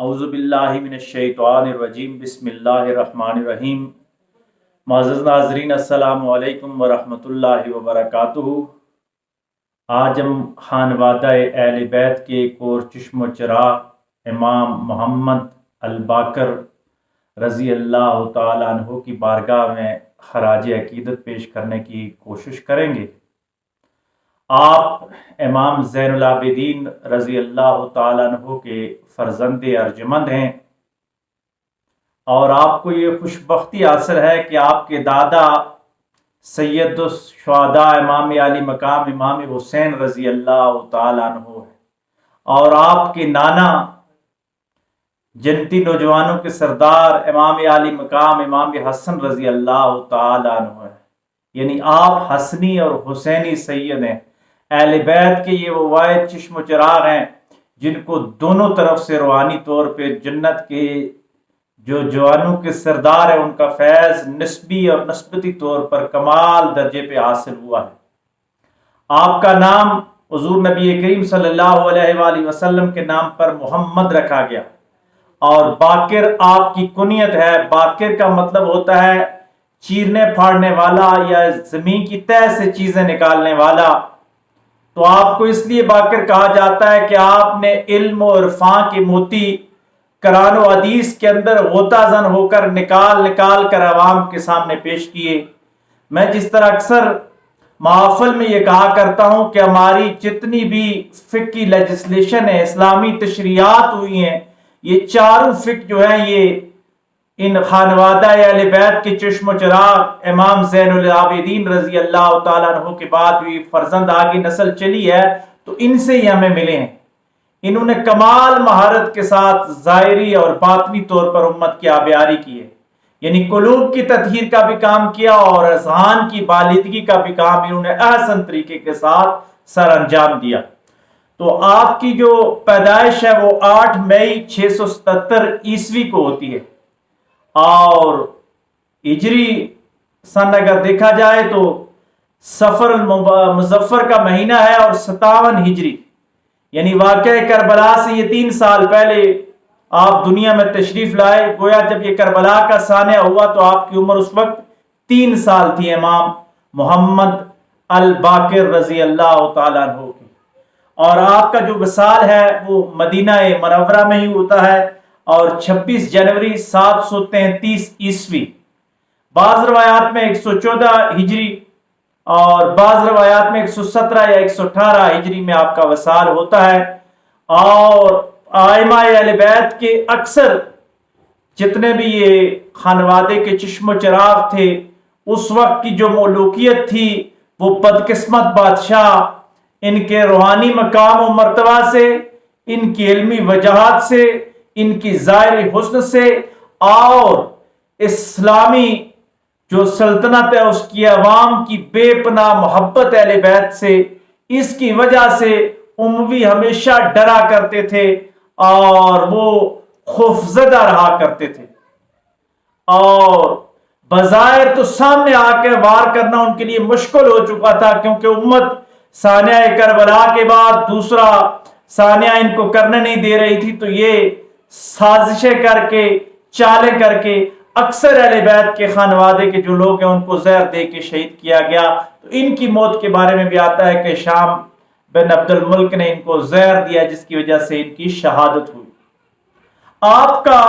اعوذ باللہ من الشیطان الرجیم بسم اللہ الرحمن الرحیم۔ معزز ناظرین السلام علیکم ورحمۃ اللہ وبرکاتہ۔ آج ہم خانوادہ اہل بیت کے ایک اور چشم و چراغ امام محمد الباقر رضی اللہ تعالیٰ عنہ کی بارگاہ میں خراج عقیدت پیش کرنے کی کوشش کریں گے۔ آپ امام زین العابدین رضی اللہ تعالیٰ عنہ کے فرزند ارجمند ہیں، اور آپ کو یہ خوشبختی حاصل ہے کہ آپ کے دادا سید الشہداء امام علی مقام امام حسین رضی اللہ تعالیٰ عنہ ہے، اور آپ کے نانا جنتی نوجوانوں کے سردار امام علی مقام امام حسن رضی اللہ تعالیٰ عنہ ہے، یعنی آپ حسنی اور حسینی سید ہیں۔ اہل بیت کے یہ وہ واحد چشم و چراغ ہیں جن کو دونوں طرف سے روحانی طور پہ جنت کے جو جوانوں کے سردار ہیں ان کا فیض نسبی اور نسبتی طور پر کمال درجے پہ حاصل ہوا ہے۔ آپ کا نام حضور نبی کریم صلی اللہ علیہ وآلہ وسلم کے نام پر محمد رکھا گیا، اور باقر آپ کی کنیت ہے۔ باقر کا مطلب ہوتا ہے چیرنے پھاڑنے والا یا زمین کی تہ سے چیزیں نکالنے والا۔ تو آپ کو اس لیے باقر کہا جاتا ہے کہ آپ نے علم و عرفان کے موتی قرآن و حدیث کے اندر غوطہ زن ہو کر نکال کر عوام کے سامنے پیش کیے۔ میں جس طرح اکثر محافل میں یہ کہا کرتا ہوں کہ ہماری جتنی بھی فقہی لیجسلیشن ہے، اسلامی تشریعات ہوئی ہیں، یہ چاروں فقہ جو ہیں یہ ان خانوادہ اہل بیت کے چشم و چراغ امام زین العابدین رضی اللہ تعالیٰ عنہ کے بعد بھی فرزند آگے نسل چلی ہے تو ان سے ہی ہمیں ملے ہیں۔ انہوں نے کمال مہارت کے ساتھ ظاہری اور باطنی طور پر امت کی آبیاری کی ہے، یعنی قلوب کی تطہیر کا بھی کام کیا اور اذہان کی بالیدگی کا بھی کام انہوں نے احسن طریقے کے ساتھ سر انجام دیا۔ تو آپ کی جو پیدائش ہے وہ 8 مئی 677 عیسوی کو ہوتی ہے، اور ہجری سن اگر دیکھا جائے تو سفر المظفر کا مہینہ ہے اور 57 ہجری، یعنی واقعہ کربلا سے یہ 3 سال پہلے آپ دنیا میں تشریف لائے۔ گویا جب یہ کربلا کا سانحہ ہوا تو آپ کی عمر اس وقت 3 سال تھی امام محمد الباقر رضی اللہ تعالیٰ عنہ کی، اور آپ کا جو وصال ہے وہ مدینہ منورہ میں ہی ہوتا ہے، اور 26 جنوری 733 عیسوی۔ بعض روایات میں 114 ہجری اور بعض روایات میں 117 یا 118 ہجری میں آپ کا وصال ہوتا ہے۔ اور ائمہ اہل بیت کے اکثر جتنے بھی یہ خانوادے کے چشم و چراغ تھے، اس وقت کی جو ملوکیت تھی وہ بدقسمت بادشاہ ان کے روحانی مقام و مرتبہ سے، ان کی علمی وجاہت سے، ان کی ظاہری حسن سے، اور اسلامی جو سلطنت ہے اس کی عوام کی بے پناہ محبت اہل بیت سے، اس کی وجہ سے اموی ہمیشہ ڈرا کرتے تھے اور وہ خوفزدہ رہا کرتے تھے، اور بظاہر تو سامنے آ کے وار کرنا ان کے لیے مشکل ہو چکا تھا، کیونکہ امت سانحہ کربلا کے بعد دوسرا سانحہ ان کو کرنے نہیں دے رہی تھی، تو یہ سازشیں کر کے چالیں کر کے اکثر اہل بیت کے خانوادے کے جو لوگ ہیں ان کو زہر دے کے شہید کیا گیا۔ تو ان کی موت کے بارے میں بھی آتا ہے کہ شام بن عبد الملک نے ان کو زہر دیا، جس کی وجہ سے ان کی شہادت ہوئی۔ آپ کا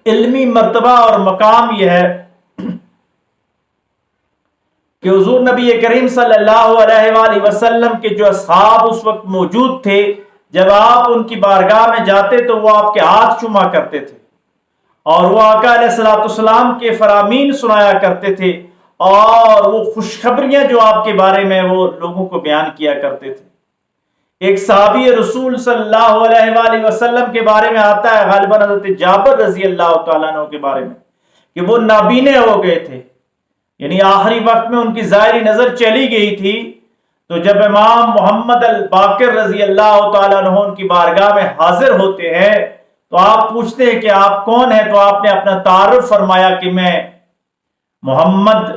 علمی مرتبہ اور مقام یہ ہے کہ حضور نبی کریم صلی اللہ علیہ وآلہ وسلم کے جو اصحاب اس وقت موجود تھے، جب آپ ان کی بارگاہ میں جاتے تو وہ آپ کے ہاتھ چوما کرتے تھے، اور وہ آقا علیہ الصلوۃ والسلام کے فرامین سنایا کرتے تھے، اور وہ خوشخبریاں جو آپ کے بارے میں وہ لوگوں کو بیان کیا کرتے تھے۔ ایک صحابی رسول صلی اللہ علیہ وآلہ وسلم کے بارے میں آتا ہے، غالباً حضرت جابر رضی اللہ تعالیٰ عنہ کے بارے میں، کہ وہ نابینے ہو گئے تھے، یعنی آخری وقت میں ان کی ظاہری نظر چلی گئی تھی۔ تو جب امام محمد الباقر رضی اللہ تعالیٰ عنہ ان کی بارگاہ میں حاضر ہوتے ہیں تو آپ پوچھتے ہیں کہ آپ کون ہیں؟ تو آپ نے اپنا تعارف فرمایا کہ میں محمد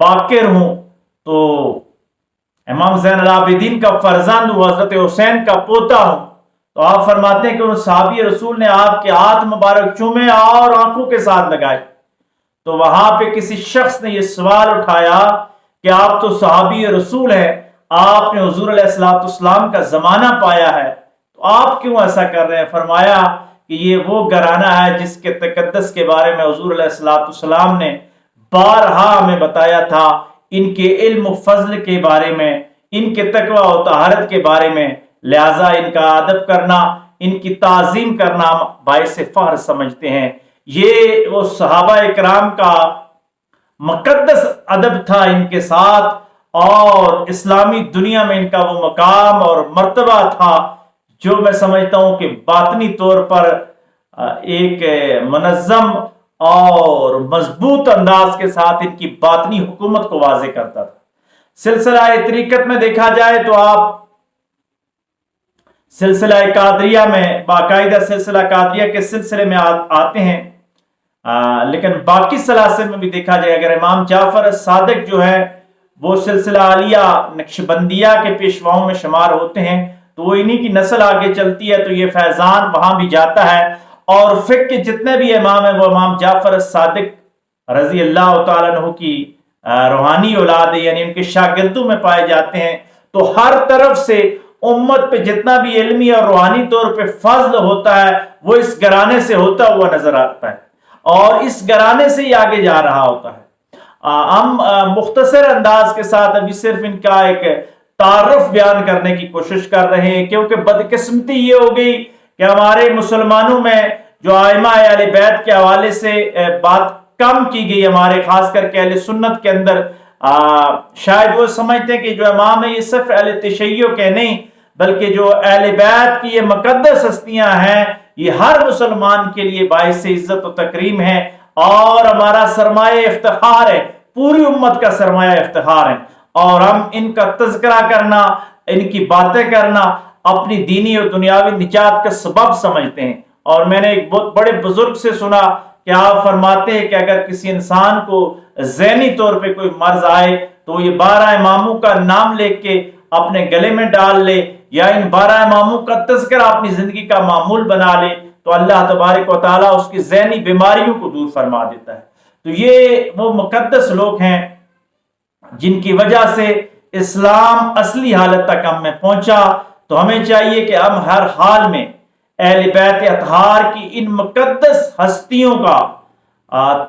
باقر ہوں، تو امام زین العابدین کا فرزند ہوں، حضرت حسین کا پوتا ہوں۔ تو آپ فرماتے ہیں کہ ان صحابی رسول نے آپ کے ہاتھ مبارک چومے اور آنکھوں کے ساتھ لگائے، تو وہاں پہ کسی شخص نے یہ سوال اٹھایا کہ آپ تو صحابی رسول ہیں، آپ نے حضور علیہ السلام کا زمانہ پایا ہے، تو آپ کیوں ایسا کر رہے ہیں؟ فرمایا کہ یہ وہ گھرانہ ہے جس کے تقدس کے بارے میں حضور علیہ السلام نے بارہا ہمیں بتایا تھا، ان کے علم و فضل کے بارے میں، ان کے تقوی و طہارت کے بارے میں، لہذا ان کا ادب کرنا، ان کی تعظیم کرنا باعث فخر سمجھتے ہیں۔ یہ وہ صحابہ اکرام کا مقدس ادب تھا ان کے ساتھ، اور اسلامی دنیا میں ان کا وہ مقام اور مرتبہ تھا جو میں سمجھتا ہوں کہ باطنی طور پر ایک منظم اور مضبوط انداز کے ساتھ ان کی باطنی حکومت کو واضح کرتا تھا۔ سلسلہ طریقت میں دیکھا جائے تو آپ سلسلہ قادریہ میں باقاعدہ سلسلہ قادریہ کے سلسلے میں آتے ہیں، لیکن باقی سلاسل میں بھی دیکھا جائے، اگر امام جعفر صادق جو ہے وہ سلسلہ عالیہ نقشبندیہ کے پیشواؤں میں شمار ہوتے ہیں، تو وہ انہی کی نسل آگے چلتی ہے، تو یہ فیضان وہاں بھی جاتا ہے۔ اور فقہ کے جتنے بھی امام ہیں وہ امام جعفر صادق رضی اللہ تعالیٰ عنہ کی روحانی اولاد ہے، یعنی ان کے شاگردوں میں پائے جاتے ہیں۔ تو ہر طرف سے امت پہ جتنا بھی علمی اور روحانی طور پہ فضل ہوتا ہے وہ اس گھرانے سے ہوتا ہوا نظر آتا ہے، اور اس گھرانے سے ہی آگے جا رہا ہوتا ہے۔ ہم مختصر انداز کے ساتھ ابھی صرف ان کا ایک تعارف بیان کرنے کی کوشش کر رہے ہیں، کیونکہ بدقسمتی یہ ہو گئی کہ ہمارے مسلمانوں میں جو ائمہ اہل بیت کے حوالے سے بات کم کی گئی، ہمارے خاص کر کے اہل سنت کے اندر شاید وہ سمجھتے ہیں کہ جو امام ہے یہ صرف اہل تشیع کے نہیں بلکہ جو اہل بیت کی یہ مقدس ہستیاں ہیں، یہ ہر مسلمان کے لیے باعث عزت و تکریم ہے اور ہمارا سرمایہ افتخار ہے، پوری امت کا سرمایہ افتخار ہے، اور ہم ان کا تذکرہ کرنا، ان کی باتیں کرنا اپنی دینی اور دنیاوی نجات کا سبب سمجھتے ہیں۔ اور میں نے ایک بہت بڑے بزرگ سے سنا کہ آپ فرماتے ہیں کہ اگر کسی انسان کو ذہنی طور پہ کوئی مرض آئے تو یہ 12 اماموں کا نام لے کے اپنے گلے میں ڈال لے، یا ان 12 اماموں کا تذکرہ اپنی زندگی کا معمول بنا لے، تو اللہ تبارک و تعالیٰ اس کی ذہنی بیماریوں کو دور فرما دیتا ہے۔ تو یہ وہ مقدس لوگ ہیں جن کی وجہ سے اسلام اصلی حالت تک ہم میں پہنچا۔ تو ہمیں چاہیے کہ ہم ہر حال میں اہل بیت اطہار کی ان مقدس ہستیوں کا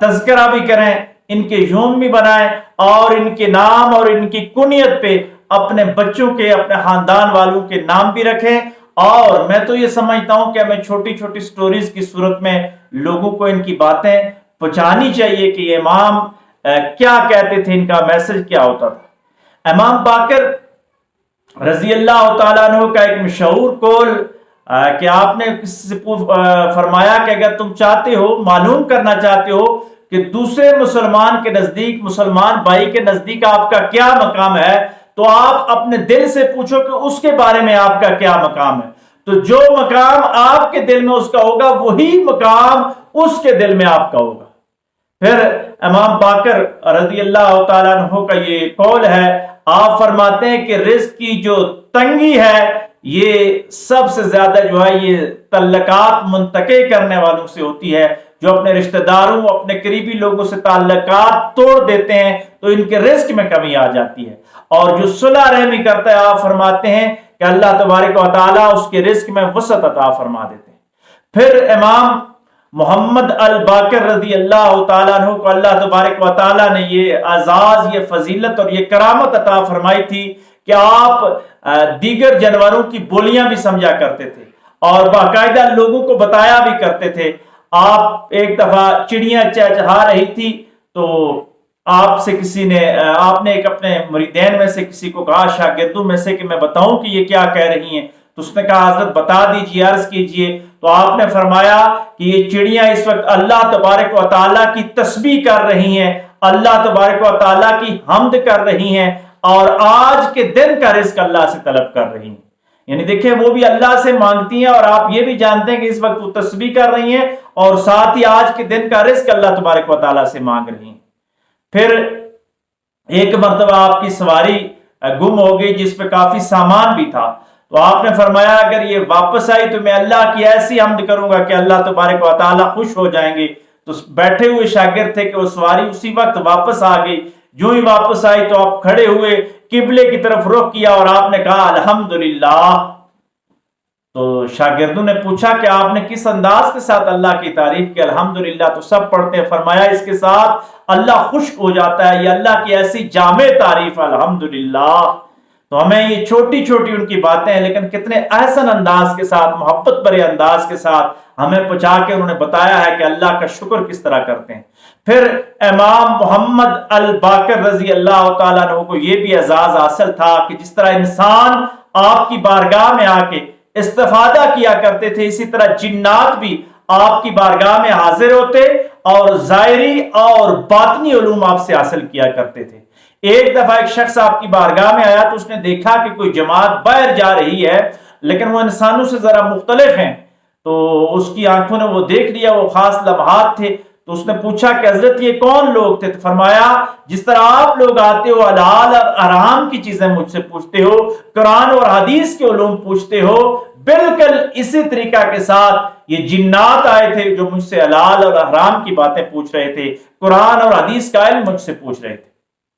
تذکرہ بھی کریں، ان کے یوم بھی بنائیں، اور ان کے نام اور ان کی کنیت پہ اپنے بچوں کے، اپنے خاندان والوں کے نام بھی رکھیں۔ اور میں تو یہ سمجھتا ہوں کہ ہمیں چھوٹی چھوٹی سٹوریز کی صورت میں لوگوں کو ان کی باتیں پہنچانی چاہیے کہ یہ امام کیا کہتے تھے، ان کا میسج کیا ہوتا تھا۔ امام باقر رضی اللہ تعالیٰ عنہ کا ایک مشہور قول کہ آپ نے کسی سے فرمایا کہ اگر تم چاہتے ہو، معلوم کرنا چاہتے ہو کہ دوسرے مسلمان کے نزدیک، مسلمان بھائی کے نزدیک آپ کا کیا مقام ہے، تو آپ اپنے دل سے پوچھو کہ اس کے بارے میں آپ کا کیا مقام ہے۔ تو جو مقام آپ کے دل میں اس کا ہوگا وہی مقام اس کے دل میں آپ کا ہوگا۔ پھر امام باقر رضی اللہ تعالیٰ عنہ کا یہ قول ہے، آپ فرماتے ہیں کہ رزق کی جو تنگی ہے یہ سب سے زیادہ جو ہے یہ تعلقات منتقل کرنے والوں سے ہوتی ہے، جو اپنے رشتہ داروں، اپنے قریبی لوگوں سے تعلقات توڑ دیتے ہیں تو ان کے رزق میں کمی آ جاتی ہے، اور جو صلح رحمی کرتا ہے آپ فرماتے ہیں کہ اللہ تبارک و تعالیٰ اس کے رزق میں وسعت عطا فرما دیتے ہیں۔ پھر امام محمد الباقر رضی اللہ تعالیٰ عنہ کو اللہ تبارک و تعالیٰ نے یہ اعزاز، یہ فضیلت اور یہ کرامت عطا فرمائی تھی کہ آپ دیگر جانوروں کی بولیاں بھی سمجھا کرتے تھے اور باقاعدہ لوگوں کو بتایا بھی کرتے تھے۔ آپ ایک دفعہ چڑیاں چہچہا رہی تھی تو آپ سے کسی نے، آپ نے ایک اپنے مریدین میں سے کسی کو کہا، شاگردوں میں سے، کہ میں بتاؤں کہ یہ کیا کہہ رہی ہیں؟ تو اس نے کہا حضرت بتا دیجیے، عرض کیجیے۔ تو آپ نے فرمایا کہ یہ چڑیاں اس وقت اللہ تبارک و تعالیٰ کی تسبیح کر رہی ہیں، اللہ تبارک و تعالیٰ کی حمد کر رہی ہیں، اور آج کے دن کا رزق اللہ سے طلب کر رہی ہیں۔ یعنی دیکھیں وہ بھی اللہ سے مانگتی ہیں، اور آپ یہ بھی جانتے ہیں کہ اس وقت وہ تسبیح کر رہی ہیں اور ساتھ ہی آج کے دن کا رزق اللہ تبارک و تعالیٰ سے مانگ رہی ہیں۔ پھر ایک مرتبہ آپ کی سواری گم ہو گئی جس پہ کافی سامان بھی تھا، تو آپ نے فرمایا اگر یہ واپس آئی تو میں اللہ کی ایسی حمد کروں گا کہ اللہ تبارک و تعالی خوش ہو جائیں گے۔ تو بیٹھے ہوئے شاگرد تھے کہ وہ سواری اسی وقت واپس آ گئی، جو ہی واپس آئی تو آپ کھڑے ہوئے، قبلے کی طرف رخ کیا اور آپ نے کہا الحمدللہ۔ تو شاگردوں نے پوچھا کہ آپ نے کس انداز کے ساتھ اللہ کی تعریف کی؟ الحمدللہ تو سب پڑھتے ہیں۔ فرمایا اس کے ساتھ اللہ خوش ہو جاتا ہے، یہ اللہ کی ایسی جامع تعریف الحمدللہ۔ تو ہمیں یہ چھوٹی چھوٹی ان کی باتیں ہیں، لیکن کتنے احسن انداز کے ساتھ، محبت بھرے انداز کے ساتھ ہمیں پہنچا کے انہوں نے بتایا ہے کہ اللہ کا شکر کس طرح کرتے ہیں۔ پھر امام محمد الباقر رضی اللہ تعالیٰ عنہ کو یہ بھی اعزاز حاصل تھا کہ جس طرح انسان آپ کی بارگاہ میں آ کے استفادہ کیا کرتے تھے، اسی طرح جنات بھی آپ کی بارگاہ میں حاضر ہوتے اور ظاہری اور باطنی علوم آپ سے حاصل کیا کرتے تھے۔ ایک دفعہ ایک شخص آپ کی بارگاہ میں آیا تو اس نے دیکھا کہ کوئی جماعت باہر جا رہی ہے لیکن وہ انسانوں سے ذرا مختلف ہیں، تو اس کی آنکھوں نے وہ دیکھ لیا، وہ خاص لمحات تھے۔ تو اس نے پوچھا کہ حضرت یہ کون لوگ تھے؟ تو فرمایا جس طرح آپ لوگ آتے ہو حلال اور حرام کی چیزیں مجھ سے پوچھتے ہو، قرآن اور حدیث کے علوم پوچھتے ہو، بالکل اسی طریقہ کے ساتھ یہ جنات آئے تھے جو مجھ سے حلال اور حرام کی باتیں پوچھ رہے تھے، قرآن اور حدیث کا علم مجھ سے پوچھ رہے تھے۔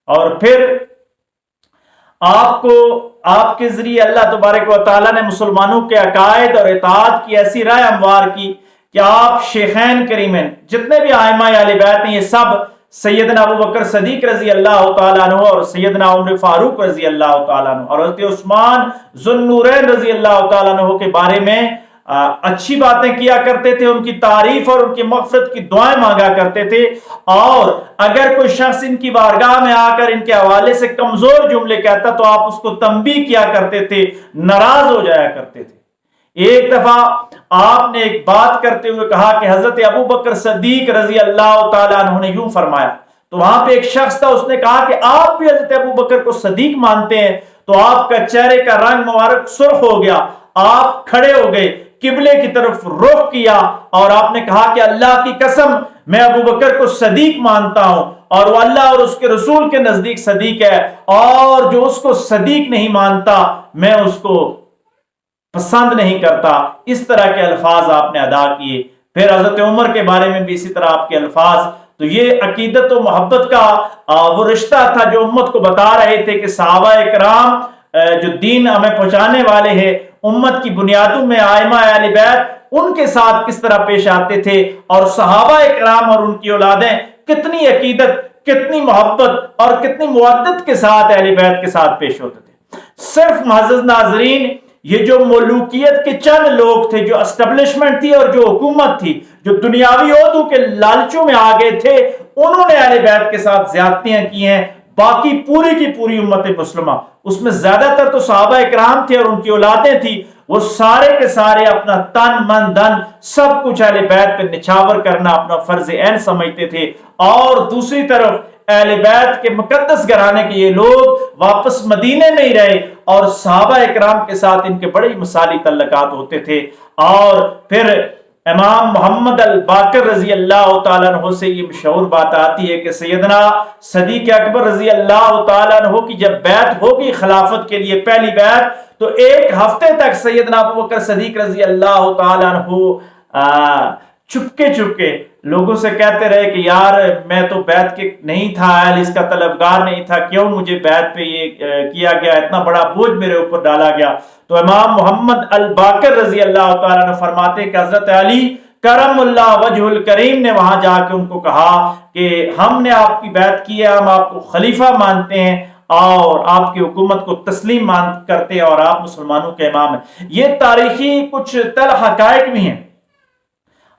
اور پھر آپ کو آپ کے ذریعے اللہ تبارک و تعالیٰ نے مسلمانوں کے عقائد اور اطاعت کی ایسی رائے ہموار کی کہ آپ شیخین کریمین جتنے بھی ائمہ اہل بیت ہیں یہ سب سیدنا ابوبکر صدیق رضی اللہ تعالیٰ عنہ اور سیدنا عمر فاروق رضی اللہ تعالیٰ عنہ اور حضرت عثمان ذو النورین رضی اللہ تعالیٰ عنہ کے بارے میں اچھی باتیں کیا کرتے تھے، ان کی تعریف اور ان کی مغفرت کی دعائیں مانگا کرتے تھے۔ اور اگر کوئی شخص ان کی بارگاہ میں آ کر ان کے حوالے سے کمزور جملے کہتا تو آپ اس کو تنبیہ کیا کرتے تھے، ناراض ہو جایا کرتے تھے۔ ایک دفعہ آپ نے ایک بات کرتے ہوئے کہا کہ حضرت ابوبکر صدیق رضی اللہ تعالیٰ عنہ نے یوں فرمایا، تو وہاں پہ ایک شخص تھا، اس نے کہا کہ آپ بھی حضرت ابوبکر کو صدیق مانتے ہیں؟ تو آپ کا چہرے کا رنگ مبارک سرخ ہو گیا، آپ کھڑے ہو گئے، قبلے کی طرف رخ کیا اور آپ نے کہا کہ اللہ کی قسم میں ابوبکر کو صدیق مانتا ہوں اور وہ اللہ اور اس کے رسول کے نزدیک صدیق ہے، اور جو اس کو صدیق نہیں مانتا میں اس کو پسند نہیں کرتا۔ اس طرح کے الفاظ آپ نے ادا کیے۔ پھر حضرت عمر کے بارے میں بھی اسی طرح آپ کے الفاظ۔ تو یہ عقیدت و محبت کا وہ رشتہ تھا جو امت کو بتا رہے تھے کہ صحابہ کرام جو دین ہمیں پہنچانے والے ہیں، امت کی بنیادوں میں ائمہ اہل بیت ان کے ساتھ کس طرح پیش آتے تھے، اور صحابہ کرام اور ان کی اولادیں کتنی عقیدت، کتنی محبت اور کتنی مودت کے ساتھ اہل بیت کے ساتھ پیش ہوتے تھے۔ صرف معزز ناظرین، یہ جو ملوکیت کے چند لوگ تھے، جو اسٹیبلشمنٹ تھی اور جو حکومت تھی، جو دنیاوی عہدوں کے لالچوں میں آ گئے تھے، انہوں نے اہل بیت کے ساتھ زیادتیاں کی ہیں۔ باقی پوری کی پوری امت مسلمہ، اس میں زیادہ تر تو صحابہ کرام تھے اور ان کی اولادیں تھی، وہ سارے کے سارے اپنا تن من دھن سب کچھ اہل بیت پہ نچھاور کرنا اپنا فرض عین سمجھتے تھے۔ اور دوسری طرف اہل بیت کے مقدس گھرانے کے یہ لوگ واپس مدینے میں ہی رہے اور صحابہ اکرام کے ساتھ ان کے بڑے مثالی تعلقات ہوتے تھے۔ اور پھر امام محمد الباقر رضی اللہ تعالیٰ عنہ سے یہ مشہور بات آتی ہے کہ سیدنا صدیق اکبر رضی اللہ تعالیٰ عنہ کی جب بیعت ہوگی خلافت کے لیے پہلی بیعت، تو ایک ہفتے تک سیدنا ابوبکر صدیق رضی اللہ تعالیٰ عنہ چپکے چپکے لوگوں سے کہتے رہے کہ یار میں تو بیعت کے نہیں تھا، اہل اس کا طلبگار نہیں تھا، کیوں مجھے بیعت پہ یہ کیا گیا، اتنا بڑا بوجھ میرے اوپر ڈالا گیا۔ تو امام محمد الباقر رضی اللہ تعالیٰ عنہ فرماتے کہ حضرت علی کرم اللہ وجہ الکریم نے وہاں جا کے ان کو کہا کہ ہم نے آپ کی بیعت کی ہے، ہم آپ کو خلیفہ مانتے ہیں اور آپ کی حکومت کو تسلیم کرتے ہیں اور آپ مسلمانوں کے امام ہیں۔ یہ تاریخی کچھ تلخ حقائق بھی ہیں،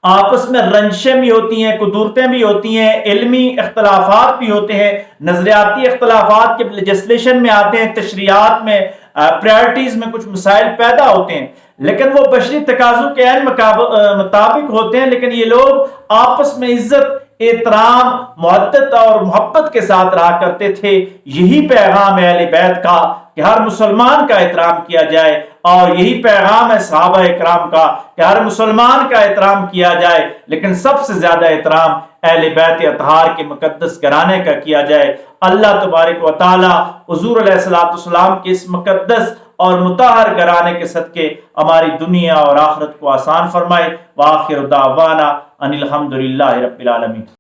آپس میں رنجشیں بھی ہوتی ہیں، قدورتیں بھی ہوتی ہیں، علمی اختلافات بھی ہوتے ہیں، نظریاتی اختلافات کے لیجسلیشن میں آتے ہیں، تشریعات میں پرائرٹیز میں کچھ مسائل پیدا ہوتے ہیں، لیکن وہ بشری تقاضوں کے عین مطابق ہوتے ہیں۔ لیکن یہ لوگ آپس میں عزت، احترام، محبت اور محبت کے ساتھ رہا کرتے تھے۔ یہی پیغام ہے اہل بیت کا کہ ہر مسلمان کا احترام کیا جائے، اور یہی پیغام ہے صحابہ اکرام کا کہ ہر مسلمان کا احترام کیا جائے، لیکن سب سے زیادہ احترام اہل بیت اطہار کے مقدس گھرانے کا کیا جائے۔ اللہ تبارک و تعالی حضور علیہ الصلوۃ والسلام کے اس مقدس اور مطہر گھرانے کے صدقے ہماری دنیا اور آخرت کو آسان فرمائے۔ وآخر دعوانا ان الحمد للہ رب العالمین۔